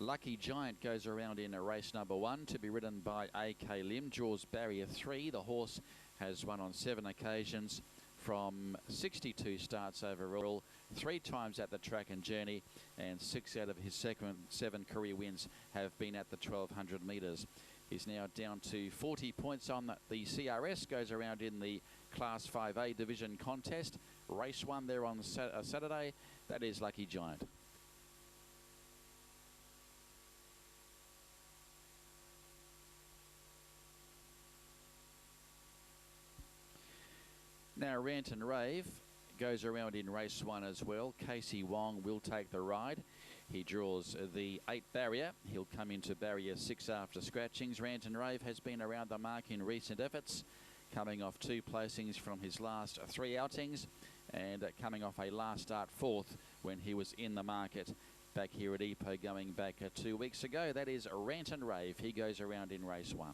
Lucky Giant goes around in race number 1 to be ridden by AK Lim, draws barrier 3. The horse has won on 7 occasions from 62 starts overall, 3 times at the track and journey, and 6 out of his 7 career wins have been at the 1200 metres. He's now down to 40 points on the CRS, goes around in the Class 5A division contest. Race 1 there on Saturday, that is Lucky Giant. Now Rant and Rave goes around in race 1 as well. Casey Wong will take the ride. He draws the 8 barrier. He'll come into barrier 6 after scratchings. Rant and Rave has been around the mark in recent efforts, coming off 2 placings from his last 3 outings and coming off a last start 4th when he was in the market back here at Ipoh going back 2 weeks ago. That is Rant and Rave. He goes around in race 1.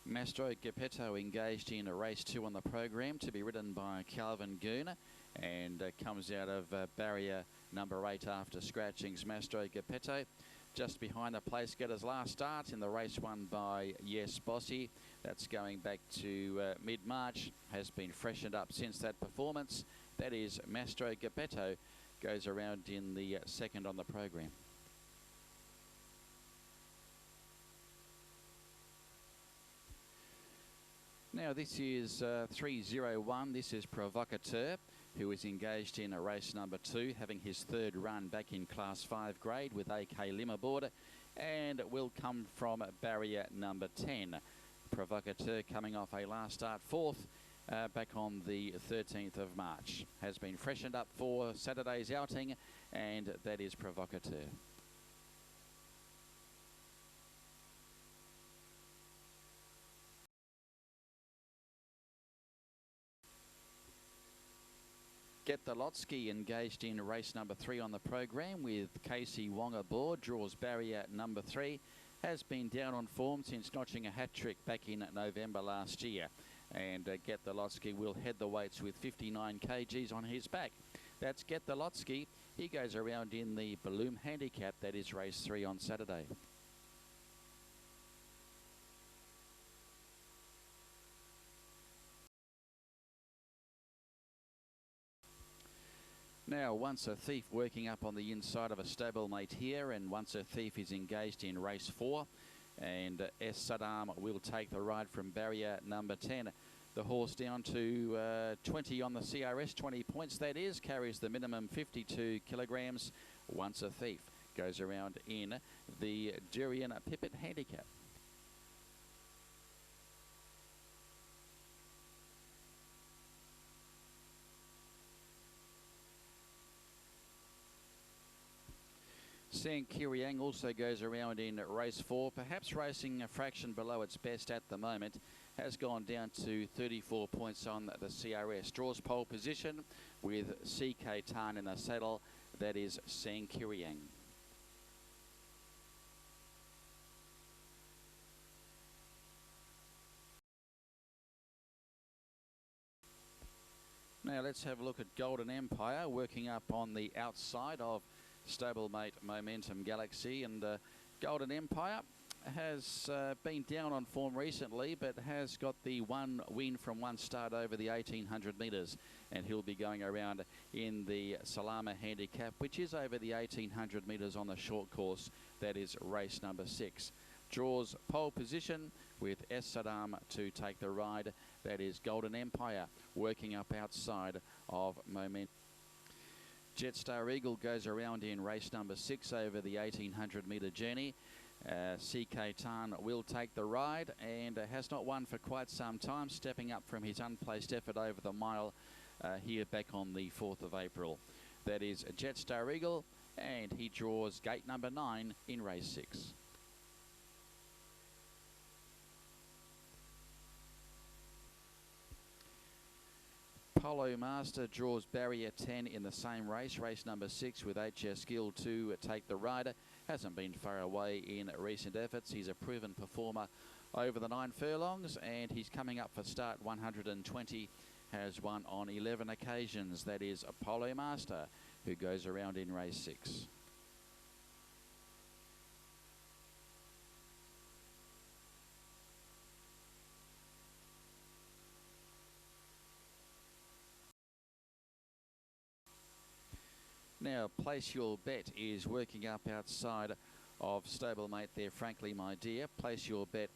Maestro Galloto engaged in race 2 on the program to be ridden by Calvin Goon and comes out of barrier number 8 after scratchings. Maestro Galloto just behind the place getter's last start in the race won by Yes Bossy. That's going back to mid-March, has been freshened up since that performance. That is Maestro Galloto, goes around in the 2nd on the program. Now this is 301. This is Provocateur, who is engaged in a race number 2, having his 3rd run back in Class 5 grade with AK Lim aboard, and will come from barrier number 10. Provocateur coming off a last start 4th back on the 13th of March. Has been freshened up for Saturday's outing, and that is Provocateur. Get the Lotsky engaged in race number 3 on the program with Casey Wong aboard, draws barrier number 3, has been down on form since notching a hat-trick back in November last year. And Get the Lotsky will head the weights with 59 kgs on his back. That's Get the Lotsky. He goes around in the Balloon Handicap, that is race 3 on Saturday. Now, Once a Thief working up on the inside of a stablemate here, and Once a Thief is engaged in race 4, and S. Saddam will take the ride from barrier number 10. The horse down to 20 on the CRS, 20 points that is, carries the minimum 52 kilograms. Once a Thief goes around in the Durian Pippet Handicap. Sang Kiriang also goes around in race 4, perhaps racing a fraction below its best at the moment. Has gone down to 34 points on the CRS. Draws pole position with CK Tan in the saddle. That is Sang Kiriang. Now let's have a look at Golden Empire working up on the outside of stablemate Momentum Galaxy, and Golden Empire has been down on form recently, but has got the 1 win from 1 start over the 1800 metres, and he'll be going around in the Salama Handicap, which is over the 1800 metres on the short course. That is race number 6. Draws pole position with S. Saddam to take the ride. That is Golden Empire working up outside of Momentum. Jetstar Eagle goes around in race number 6 over the 1800 metre journey. CK Tan will take the ride and has not won for quite some time, stepping up from his unplaced effort over the mile here back on the 4th of April. That is Jetstar Eagle, and he draws gate number 9 in race 6. Polo Master draws barrier 10 in the same race, race number 6, with HS Gill to take the rider. Hasn't been far away in recent efforts. He's a proven performer over the 9 furlongs, and he's coming up for start 120. has won on 11 occasions. That is Apollo Master, who goes around in race 6. Now, Place Your Bet is working up outside of stablemate there, Frankly My Dear. Place Your Bet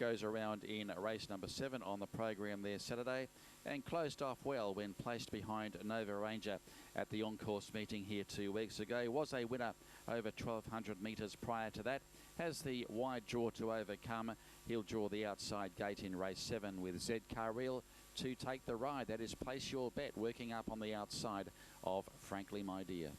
goes around in race number 7 on the program there Saturday, and closed off well when placed behind Nova Ranger at the on-course meeting here 2 weeks ago. Was a winner over 1,200 metres prior to that. Has the wide draw to overcome. He'll draw the outside gate in race 7 with Z Carril to take the ride. That is Place Your Bet, working up on the outside of Frankly My Dear.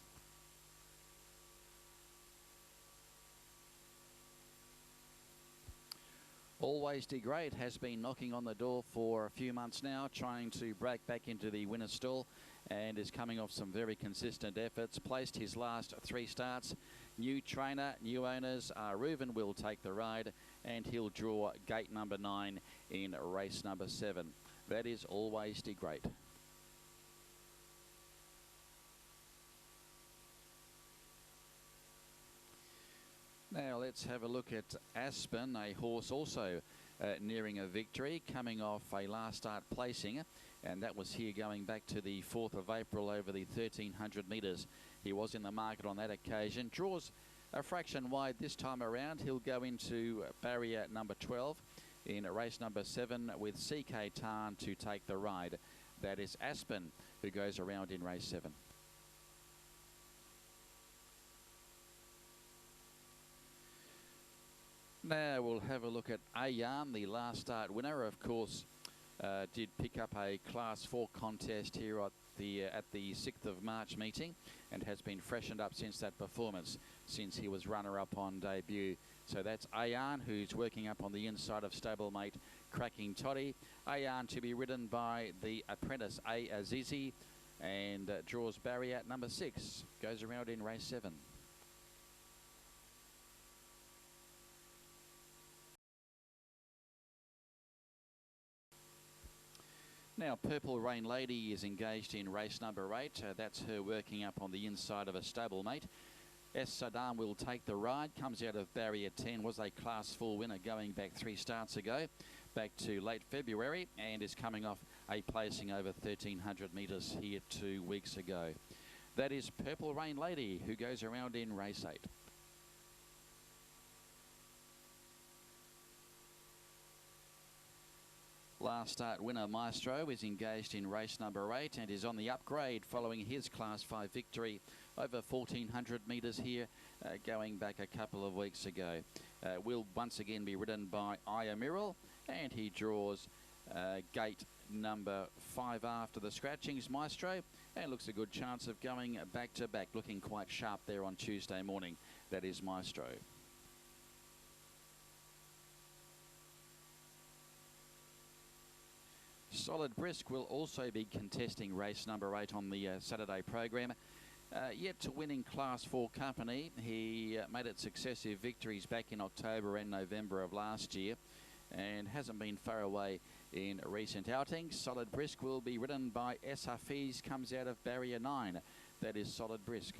Always Degrade has been knocking on the door for a few months now, trying to break back into the winner's stall, and is coming off some very consistent efforts. Placed his last 3 starts. New trainer, new owners. Reuven will take the ride, and he'll draw gate number 9 in race number 7. That is Always Degrade. Now let's have a look at Aspen, a horse also nearing a victory, coming off a last start placing, and that was here going back to the 4th of April over the 1,300 metres. He was in the market on that occasion. Draws a fraction wide this time around. He'll go into barrier number 12 in race number 7 with CK Tarn to take the ride. That is Aspen, who goes around in race 7. Now we'll have a look at Ayan, the last start winner. Of course, did pick up a Class 4 contest here at the 6th of March meeting, and has been freshened up since that performance, since he was runner-up on debut. So that's Ayan, who's working up on the inside of stablemate Cracking Toddy. Ayan to be ridden by the apprentice A Azizi, and draws barrier number 6. Goes around in race 7. Now, Purple Rain Lady is engaged in race number 8. That's her working up on the inside of a stablemate. S. Saddam will take the ride. Comes out of barrier 10. Was a Class 4 winner going back 3 starts ago, back to late February, and is coming off a placing over 1,300 metres here 2 weeks ago. That is Purple Rain Lady, who goes around in race 8. Last start winner Maestro is engaged in race number 8 and is on the upgrade following his Class 5 victory over 1,400 metres here going back a couple of weeks ago. Will once again be ridden by Iyamiral, and he draws gate number 5 after the scratchings, Maestro, and looks a good chance of going back to back, looking quite sharp there on Tuesday morning. That is Maestro. Solid Brisk will also be contesting race number 8 on the Saturday program. Yet to win in Class 4 company. He made it successive victories back in October and November of last year, and hasn't been far away in recent outings. Solid Brisk will be ridden by S. Hafiz, comes out of barrier 9. That is Solid Brisk.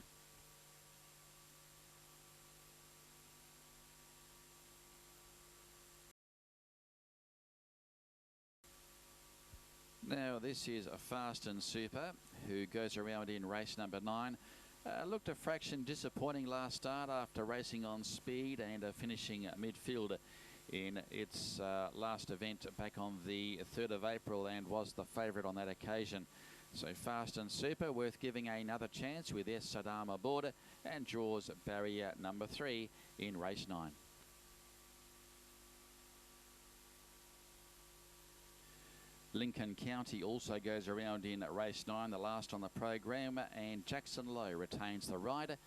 Now this is a Fast and Super, who goes around in race number 9. Looked a fraction disappointing last start after racing on speed and finishing midfield in its last event back on the 3rd of April, and was the favourite on that occasion. So Fast and Super worth giving another chance with S. Saddam aboard, and draws barrier number 3 in race 9. Lincoln County also goes around in race 9, the last on the program, and Jackson Lowe retains the ride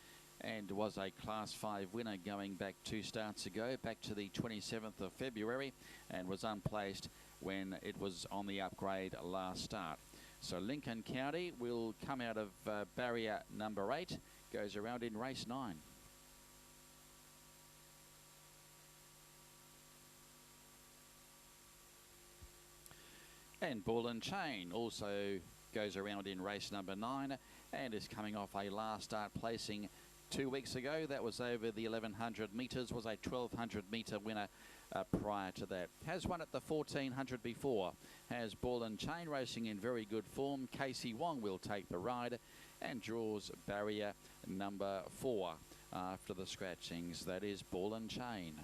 and was a Class 5 winner going back 2 starts ago, back to the 27th of February, and was unplaced when it was on the upgrade last start. So Lincoln County will come out of barrier number 8, goes around in race 9. And Ball and Chain also goes around in race number 9 and is coming off a last start placing 2 weeks ago. That was over the 1100 metres, was a 1200 metre winner prior to that. Has won at the 1400 before. Has Ball and Chain racing in very good form. Casey Wong will take the ride and draws barrier number 4 after the scratchings. That is Ball and Chain.